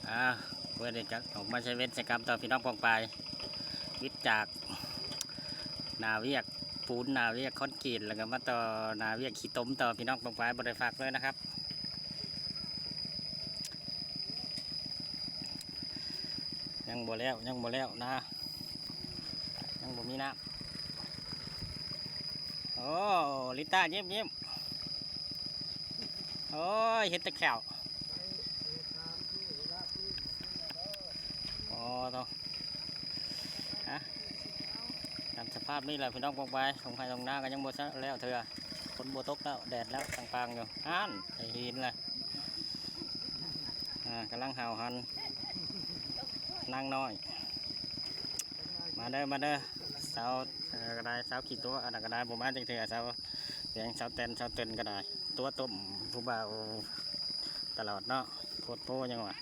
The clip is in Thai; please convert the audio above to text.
อ่าเพื่อเด็กออกมาใช้เวชกรรมต่อพี่น้องปองไปวิทย์จากนาเวียกปูนนาเวียกคอนกรีตแล้วก็มาต่อนาเวียกขี้ต้มต่อพี่น้องปองไปบริฝากเลยนะครับยังบ่แล้วนะยังบ่มีน้ำโอ้ลิต้ายิ้มโอ้ยเห็ดตะแขวอ๋อต่อฮะตามสภาพนี่แหละพี่น้องปองไปตรงไฟตรงหน้าก็ยังบ่ซะแล้วเถอะฝนบ่ตกแล้วแดดแล้วปังๆอยู่ไอหินเลยกำลังเห่าหันนางน้อยมาเด้อสาวก็ได้สาวขี่ตัวอันนั้นก็ได้ผมมาจังเถอะสาวเสียงสาวเต้นก็ได้ตัวต้มผู้บ่าวตลอดเนาะโคตรโพยังวะ